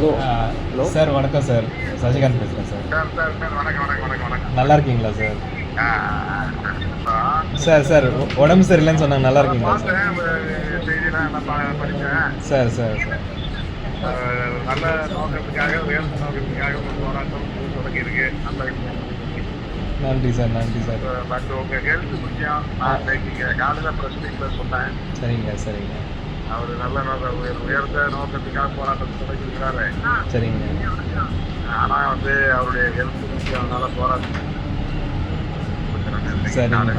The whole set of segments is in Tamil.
ப்ரோ. ஹலோ சார் வணக்கம் சார், சசிகாந்த் பேசுகிறேன் சார். நல்லா இருக்கீங்களா சார்? சார் உடம்பு சரியில்லைன்னு சொன்னாங்க, நல்லா இருக்கீங்களா சார்? சார் சார் சார் நல்ல நோக்கத்துக்காக உயர்ந்த நோக்கத்துக்காக ஒரு போராட்டம் தொடங்கி இருக்கு. நல்ல நன்றி சார், நன்றி சார். பட் உங்க ஹெல்த் முக்கியம். நான் இன்னைக்கு காலையில் ப்ரெஸ் மீட்டில் சொன்னேன். சரிங்க சரிங்க. அவர் நல்ல உயர்ந்த நோக்கத்துக்காக போராட்டம் தொடங்கியிருக்கிறாரு. சரிங்க. ஆனால் அவருடைய ஹெல்த் முக்கியம், அதனால போராட்டம். சரிங்க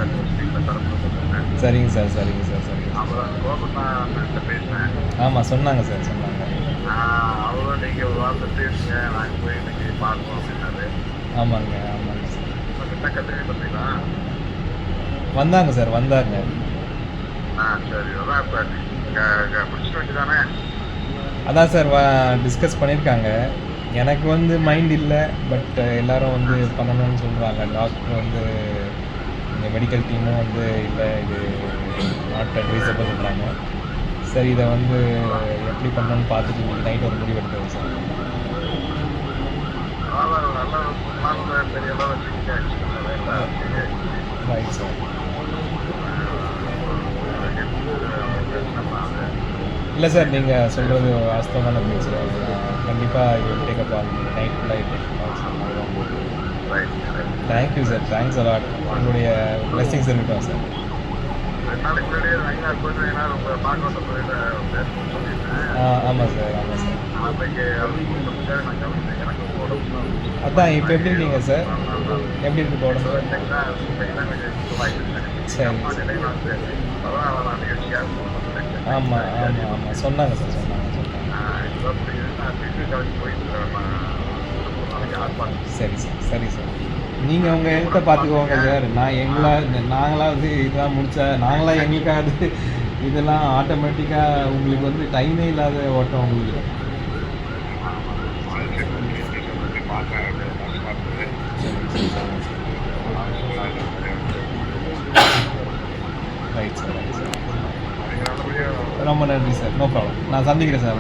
சரிங்க சார், சரிங்க சார், சரிங்க. அப்புறம் கோபம் நான் பேசினேன். ஆமாம் சொன்னாங்க சார், சொன்னாங்க. அவரும் நீங்கள் ஒரு வாரத்தை பேசுங்க, நாங்கள் போய் இன்னைக்கு பார்ப்போம் அப்படின்னாரு. ஆமாங்க ஆமாங்க சார். கிட்ட கண்டினியூ பண்ணுறீங்களா? வந்தாங்க சார், வந்தாங்க. சரி, அதான் இப்போ முடிச்சுட்டு வேண்டியதானே? அதான் சார் டிஸ்கஸ் பண்ணியிருக்காங்க. எனக்கு மைண்ட் இல்லை, பட் எல்லாரும் பண்ணணும்னு சொல்கிறாங்க. டாக்டர் இந்த மெடிக்கல் டீமும் இல்லை, இது நாட் அட்வைசபிள் சொல்கிறாங்க. சரி, இதை எப்படி பண்ணணும்னு பார்த்துட்டு இன்னைக்கு நைட் ஒரு முடிவு எடுக்கிறோம் சார். Right sir. இல்லை சார், நீங்கள் சொல்கிறது வாஸ்தவமான பேச்சு. கண்டிப்பாக இது டேக் அப் ஆகும். நைட் ஃபுல்லாக டேக் அப் ஆகும். Thank you sir, thanks a lot. உங்களுடைய பிளெஸிங்ஸ் இருக்கட்டும் சார். ஆமாம் சார், ஆமாம் சார். அதான் இப்போ எப்படி இருக்கீங்க சார்? எப்படி இருக்கு உடம்பு? சரி. ஆமாம் ஆமாம் ஆமாம் சொன்னாங்க சார், சொன்னாங்க. சரி சார், சரி சார். நீங்கள் உங்கள் ஹெல்த்தை பார்த்துக்கோங்க சார். நாங்களாம் இதெல்லாம் முடித்தா நாங்களாம் எங்களுக்காக இதெல்லாம் ஆட்டோமேட்டிக்காக உங்களுக்கு டைமே இல்லாத ஓட்டம் உங்களுக்கு. Right sir, right sir. ரொம்ப நன்றி சார். No problem. நான் சந்திக்கிறேன் சார்.